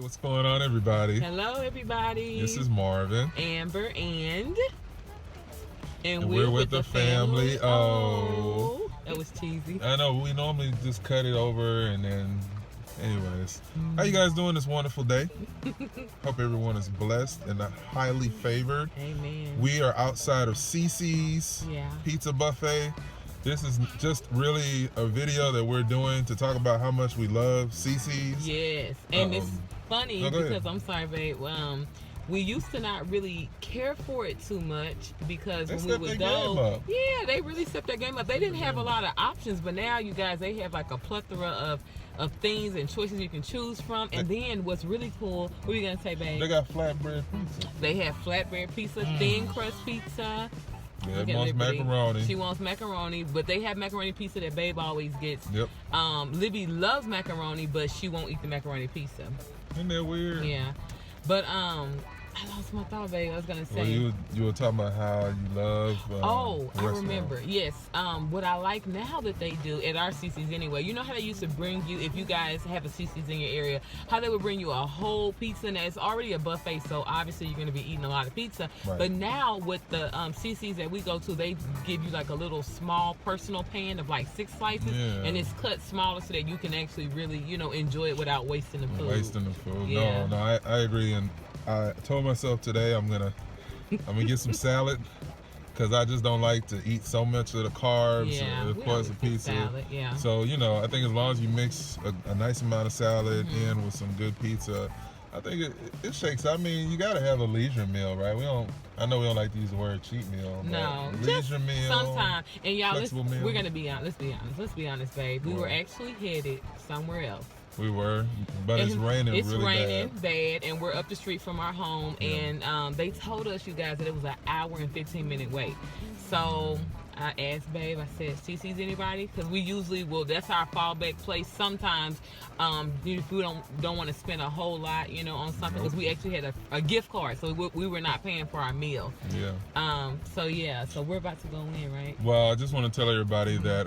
What's going on, everybody? Hello, everybody. This is Marvin. Amber and we're with the family. Oh, that was cheesy. I know. We normally just cut it over and then. Anyways, how you guys doing this wonderful day? Hope everyone is blessed and highly favored. Amen. We are outside of CiCi's Pizza Buffet. This is just really a video that we're doing to talk about how much we love CiCi's. Yes, and it's funny because I'm sorry, babe. We used to not really care for it too much because when we would go, they really stepped their game up. They didn't have a lot of options, but now you guys, they have like a plethora of things and choices you can choose from. And then what's really cool, what are you gonna say, babe? They got flatbread pizza. They have flatbread pizza, thin crust pizza. Yeah, wants macaroni. She wants macaroni, but they have macaroni pizza that babe always gets. Yep. Libby loves macaroni, but she won't eat the macaroni pizza. Isn't that weird? Yeah. But I lost my thought, babe. I was gonna say. Well, you were talking about how you love. I remember. Yes. What I like now that they do at our CiCi's anyway. You know how they used to bring you, if you guys have a CiCi's in your area, how they would bring you a whole pizza, and it's already a buffet, so obviously you're gonna be eating a lot of pizza. Right. But now with the CiCi's that we go to, they give you like a little small personal pan of like 6 slices, and it's cut smaller so that you can actually really, enjoy it without wasting the food. Yeah. No, I agree. And I told myself today I'm gonna get some salad because I just don't like to eat so much of the carbs and of course the pizza. Salad, So I think as long as you mix a nice amount of salad in with some good pizza, I think it shakes. I mean, you gotta have a leisure meal, right? I know we don't like to use the word cheat meal. No, leisure meal. Sometimes, and y'all, we're gonna be honest. Let's be honest, babe. We were actually headed somewhere else. We were, but it's raining really bad. It's raining bad, and we're up the street from our home, and they told us, you guys, that it was an hour and 15-minute wait. So I asked babe, I said, CiCi's anybody? Because we usually that's our fallback place. Sometimes if we don't want to spend a whole lot, on something, because we actually had a gift card, so we were not paying for our meal. So we're about to go in, right? Well, I just want to tell everybody that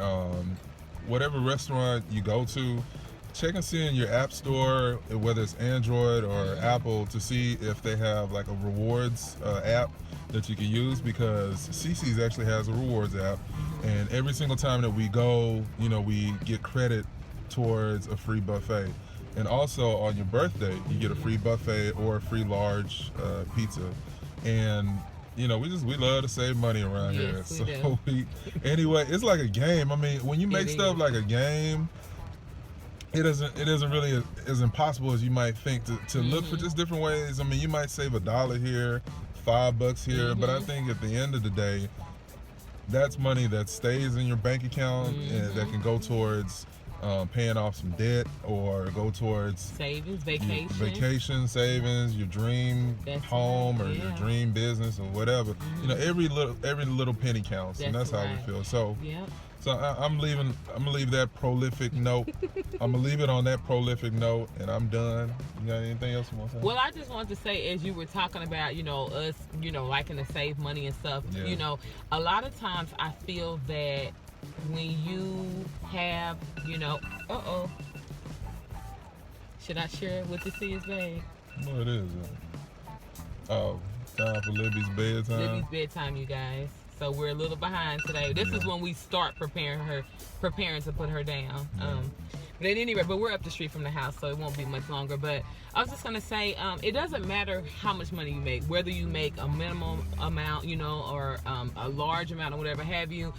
whatever restaurant you go to, check and see in your app store, whether it's Android or Apple, to see if they have like a rewards app that you can use, because CiCi's actually has a rewards app, and every single time that we go, we get credit towards a free buffet. And also on your birthday, you get a free buffet or a free large pizza. And we love to save money around here. So anyway, it's like a game. I mean, when you make stuff like a game, it isn't really as impossible as you might think to look for just different ways. I mean, you might save $1 here, $5 here, but I think at the end of the day, that's money that stays in your bank account and that can go towards paying off some debt or go towards savings, vacation savings, your dream home or your dream business or whatever. Every little penny counts, and that's how we feel. So. So I'm gonna leave that prolific note. I'm gonna leave it on that prolific note, and I'm done. You got anything else you want to say? Well, I just wanted to say, as you were talking about, us, liking to save money and stuff. A lot of times I feel that when you have, should I share what this is, babe? No, it is. Time for Libby's bedtime. Libby's bedtime, you guys. So we're a little behind today. This is when we start preparing to put her down. But at any rate, we're up the street from the house, so it won't be much longer. But I was just gonna say, it doesn't matter how much money you make, whether you make a minimum amount, or a large amount or whatever have you.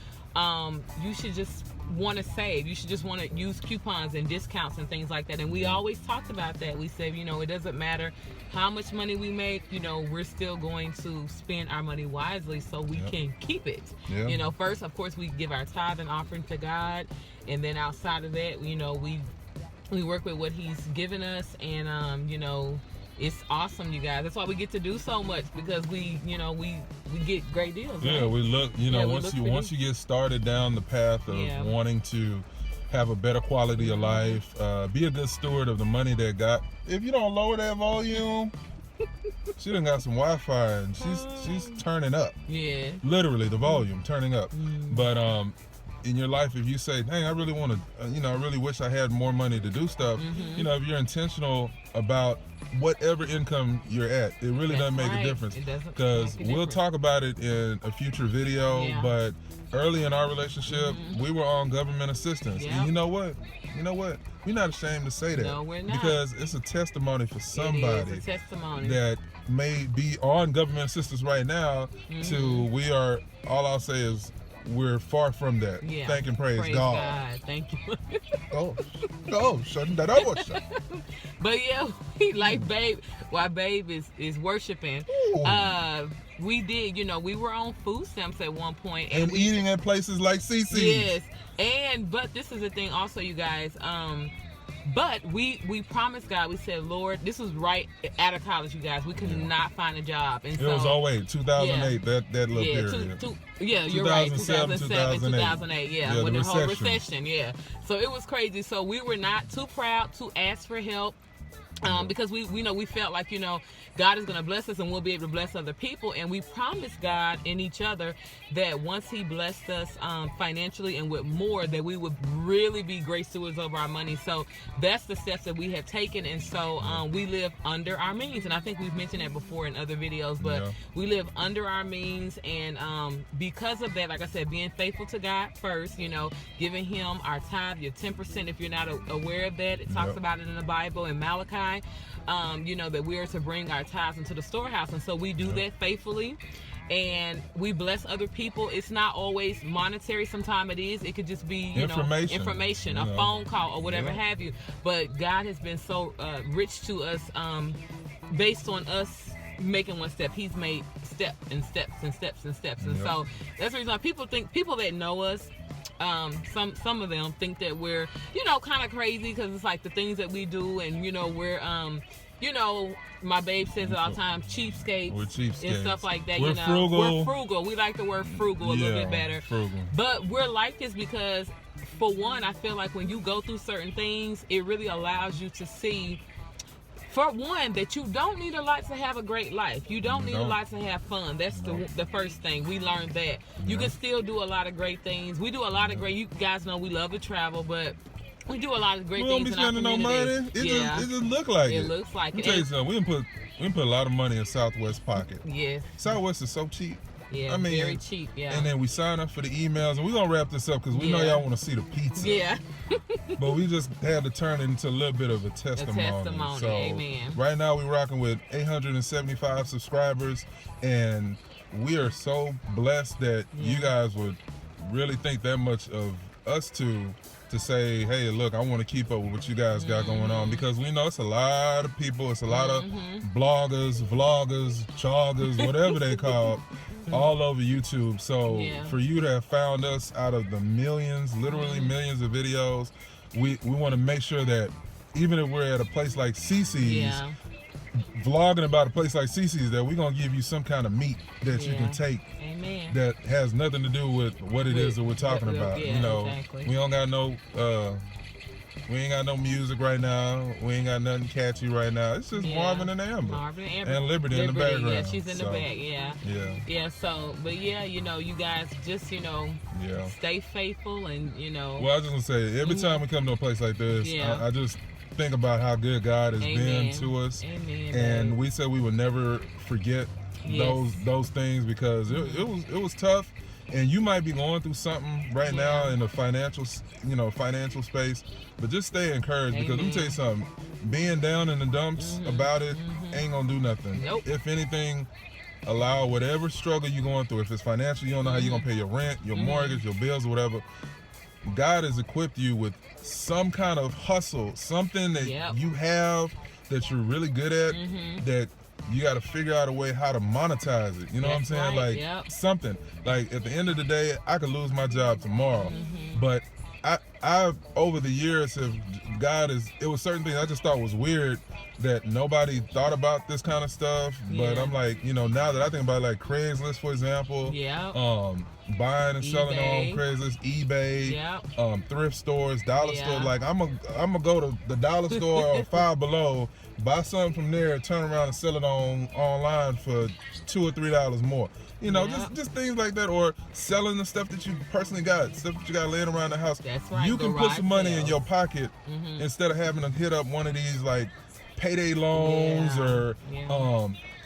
You should just want to save. You should just want to use coupons and discounts and things like that. And we always talked about that. We said, it doesn't matter how much money we make, we're still going to spend our money wisely so we can keep it. First, of course, we give our tithe and offering to God, and then outside of that, we work with what He's given us, and it's awesome, you guys. That's why we get to do so much, because we get great deals. Yeah, right? We look, once you get started down the path of wanting to have a better quality of life, be a good steward of the money that got. If you don't lower that volume, she done got some Wi-Fi and she's turning up. Yeah. Literally the volume turning up. But in your life, if you say, dang, I really want to, I really wish I had more money to do stuff, if you're intentional about whatever income you're at, it really doesn't make a difference. Because we'll talk about it in a future video, but early in our relationship, we were on government assistance. And you know what? We're not ashamed to say that. No, we're not. Because it's a testimony for somebody it is a testimony that may be on government assistance right now to all I'll say is we're far from that. Thank and praise God. Thank you. Shutting that over. But yeah, like Babe, while Babe is worshiping, we did, we were on food stamps at one point. And eating at places like CiCi. Yes. But this is the thing also, you guys, but we promised God, we said, Lord, this was right out of college, you guys. We could not find a job. And it was 2008, that little period. You're right. 2007, 2008, when the whole recession, So it was crazy. So we were not too proud to ask for help. Because we felt like, God is going to bless us and we'll be able to bless other people. And we promised God and each other that once he blessed us financially and with more, that we would really be great stewards over our money. So that's the steps that we have taken. And so we live under our means. And I think we've mentioned that before in other videos, but we live under our means. And because of that, like I said, being faithful to God first, giving him our tithe, your 10%, if you're not aware of that, it talks about it in the Bible in Malachi. That we are to bring our tithes into the storehouse, and so we do that faithfully, and we bless other people. It's not always monetary. Sometimes it is. It could just be information, a phone call or whatever have you. But God has been so rich to us, based on us making one step. He's made steps and steps and steps and steps, and so that's the reason why people that know us. Some of them think that we're, kind of crazy because it's like the things that we do, and we're, my babe says it all the time, cheapskates. We're cheapskates and stuff like that. We're frugal. We're frugal. We like the word frugal a little bit better. Frugal. But we're like this because, for one, I feel like when you go through certain things, it really allows you to see. For one, that you don't need a lot to have a great life. You don't need a lot to have fun. That's the first thing. We learned that. You can still do a lot of great things. We do a lot of great, you guys know we love to travel, but we do a lot of great things in our community. We don't be spending no money. It just look like it. It looks like it. Let me tell you something. We can put a lot of money in Southwest pocket. Yes. Southwest is so cheap. Yeah, very cheap, And then we sign up for the emails, and we're going to wrap this up because we know y'all want to see the pizza. Yeah. But we just had to turn it into a little bit of a testimony. So amen. Right now we're rocking with 875 subscribers, and we are so blessed that you guys would really think that much of us to say, hey, look, I want to keep up with what you guys got going on, because we know it's a lot of people, it's a lot of bloggers, vloggers, choggers, whatever they call all over YouTube. So for you to have found us out of the millions, literally millions of videos, we want to make sure that even if we're at a place like CiCi's, vlogging about a place like CiCi's, that we're going to give you some kind of meat that you can take that has nothing to do with what it is that we're talking about. We don't got no we ain't got no music right now. We ain't got nothing catchy right now. It's just Marvin and Amber. And Liberty in the background. Yeah, she's in the back, Yeah, so, but you guys just, stay faithful and, Well, I was just going to say, every time we come to a place like this, I just think about how good God has been to us. And we said we would never forget those things, because it was tough. And you might be going through something right now in the financial space, but just stay encouraged, because let me tell you something, being down in the dumps about it ain't gonna do nothing. If anything, allow whatever struggle you're going through. If it's financial, you don't know how you're gonna pay your rent, your mortgage, your bills, or whatever, God has equipped you with some kind of hustle, something that you have that you're really good at, that you got to figure out a way how to monetize it. You know what I'm saying? Like something. Like at the end of the day, I could lose my job tomorrow, but I over the years have it was certain things I just thought was weird that nobody thought about this kind of stuff. But I'm like, you know, now that I think about it, like Craigslist, for example, buying and selling on Craigslist, eBay, thrift stores, dollar stores. Like I'm gonna go to the dollar store or Five Below, buy something from there, turn around and sell it online for $2 or $3 more. You know, just things like that, or selling the stuff that you personally got, stuff that you got laying around the house. That's right. You can put some money in your pocket instead of having to hit up one of these like payday loans or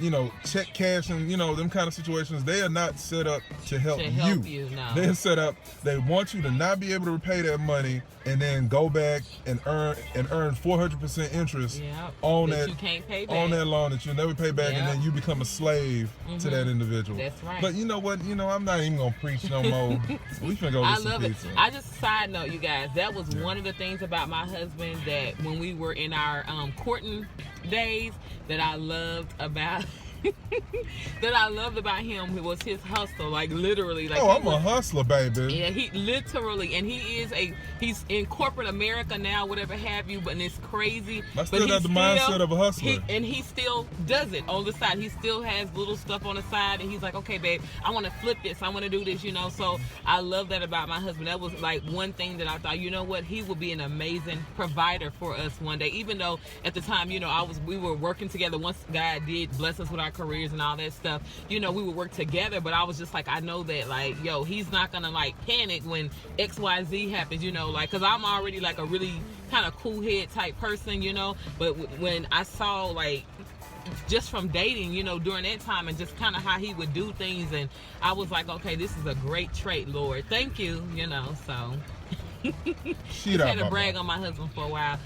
you know, check cash and, you know, them kind of situations. They are not set up to help you. No. They're set up, they want you to not be able to repay that money and then go back and earn 400% interest on that you can't pay back. On that loan that you'll never pay back, and then you become a slave to that individual. That's right. But you know what? You know, I'm not even gonna preach no more. We finna go get some pizza. I just side note, you guys, that was one of the things about my husband that when we were in our courting days that I loved about him was his hustle, like literally. Like, I'm a hustler, baby. Yeah, he literally, and he's in corporate America now, whatever have you, but it's crazy. I still got the mindset of a hustler. He still does it on the side. He still has little stuff on the side, and he's like, okay, babe, I want to flip this, I want to do this, you know. So I love that about my husband. That was like one thing that I thought, you know what, he will be an amazing provider for us one day. Even though at the time, you know, we were working together. Once God did bless us with our careers and all that stuff, you know, we would work together, but I was just like, I know that, like, yo, he's not gonna like panic when XYZ happens, you know, like, because I'm already like a really kind of cool head type person, you know. But when I saw, like, just from dating, you know, during that time, and just kind of how he would do things, and I was like, okay, this is a great trait, Lord, thank you, you know. So just had to brag on my husband for a while.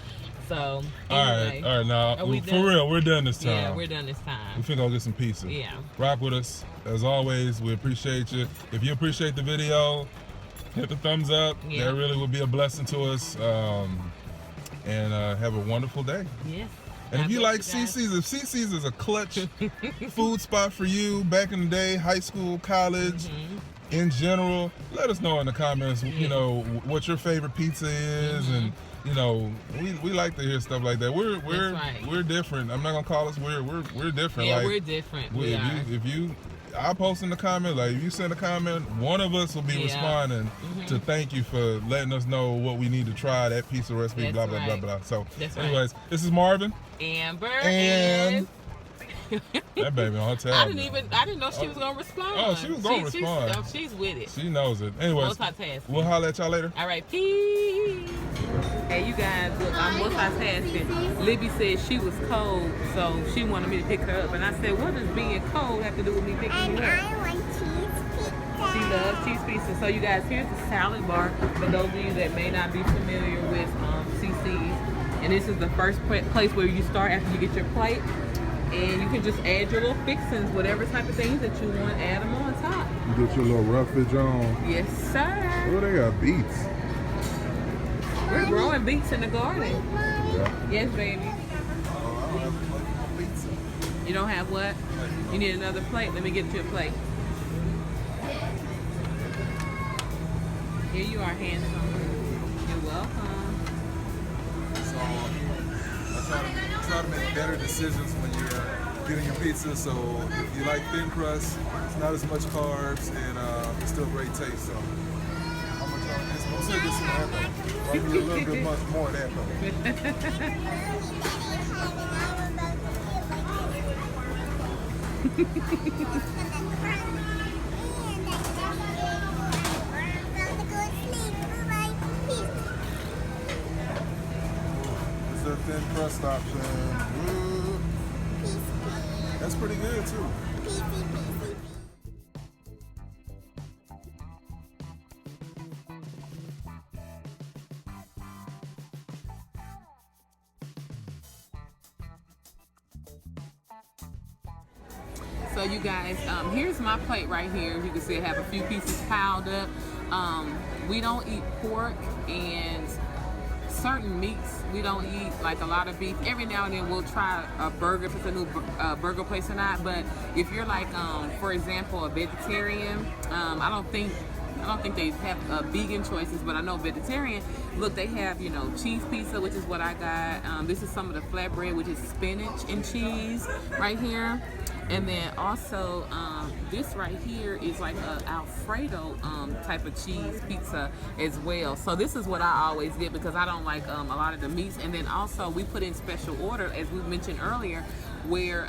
So, anyway. All right, now, for real, we're done this time. Yeah, we're done this time. We finna go get some pizza. Yeah. Rock with us. As always, we appreciate you. If you appreciate the video, hit the thumbs up. Yeah. That really would be a blessing to us. And have a wonderful day. Yes. And if you like CiCi's, if CiCi's is a clutch food spot for you back in the day, high school, college, in general, let us know in the comments, you know, what your favorite pizza is, and you know, we like to hear stuff like that. We're different. I'm not gonna call us weird. We're different. Yeah, like, we're different. I'll post in the comment. Like, if you send a comment, one of us will be responding to thank you for letting us know what we need to try, that pizza recipe, blah blah blah blah. So, anyways, this is Marvin, Amber, and that baby on her tab. I didn't know she was gonna respond. Oh, she was gonna respond. She's with it. She knows it. Anyways, we'll holler at y'all later. All right, peace. Hey, you guys, look, I'm multitasking. Libby said she was cold, so she wanted me to pick her up. And I said, what does being cold have to do with me picking you up? I want cheese pizza. She loves cheese pizza. So, you guys, here's the salad bar for those of you that may not be familiar with CiCi's. And this is the first place where you start after you get your plate. And you can just add your little fixings, whatever type of things that you want, add them on top. You get your little roughage on. Yes, sir. Oh, they got beets. We're growing beets in the garden. Yeah. Yes, baby. You don't have what? You need another plate? Let me get you a plate. Here you are, handsome. You're welcome. So, I try to make better decisions when you're getting your pizza. So, if you like thin crust, it's not as much carbs, and it's still great taste. So, how much on this? Most of this in that though. Probably a little bit much more of that It's a thin crust option. Ooh. That's pretty good too. So you guys, here's my plate right here. You can see I have a few pieces piled up. We don't eat pork and certain meats. We don't eat like a lot of beef. Every now and then we'll try a burger if it's a new burger place or not. But if you're like, for example, a vegetarian, I don't think I don't think they have vegan choices, but I know vegetarian. Look, they have, you know, cheese pizza, which is what I got. This is some of the flatbread, which is spinach and cheese right here. And then also, this right here is like a Alfredo type of cheese pizza as well. So this is what I always get because I don't like a lot of the meats. And then also we put in special order, as we mentioned earlier, where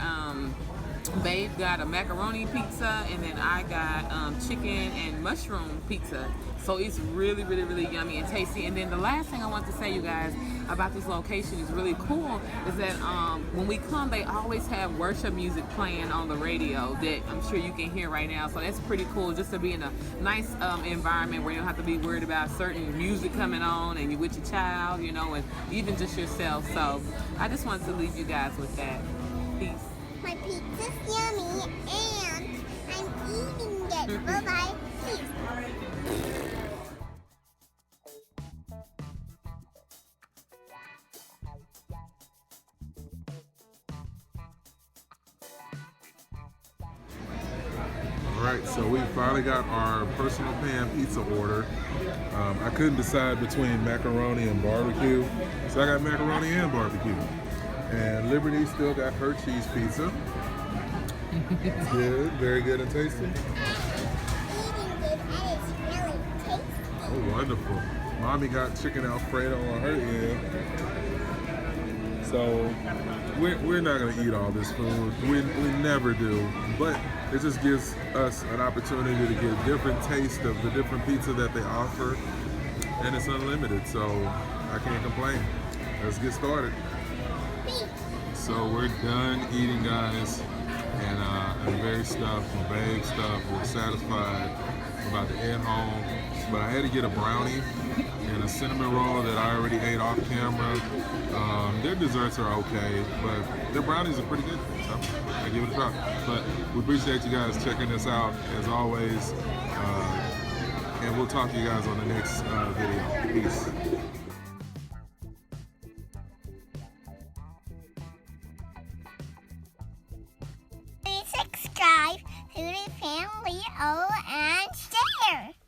Babe got a macaroni pizza, and then I got chicken and mushroom pizza. So it's really, really, really yummy and tasty. And then the last thing I want to say, you guys, about this location is really cool is that when we come, they always have worship music playing on the radio that I'm sure you can hear right now. So that's pretty cool, just to be in a nice environment where you don't have to be worried about certain music coming on and you're with your child, you know, and even just yourself. So I just wanted to leave you guys with that. Peace. My pizza's yummy and I'm eating it. Bye-bye. Peace. Alright, so we finally got our personal pan pizza order. I couldn't decide between macaroni and barbecue, so I got macaroni and barbecue. And Liberty still got her cheese pizza. It's good, very good and tasty. Eating it and it's really tasty. Oh, wonderful. Mommy got chicken Alfredo on her end. So we're not gonna eat all this food. We never do, but it just gives us an opportunity to get different taste of the different pizza that they offer, and it's unlimited, so I can't complain. Let's get started. So we're done eating, guys, and I'm very stuffed, my bag stuffed. We're satisfied. I'm about to head home, but I had to get a brownie and a cinnamon roll that I already ate off camera. Their desserts are okay, but their brownies are pretty good, so I give it a try. But we appreciate you guys checking this out as always, and we'll talk to you guys on the next video. Peace. Please subscribe to the Family O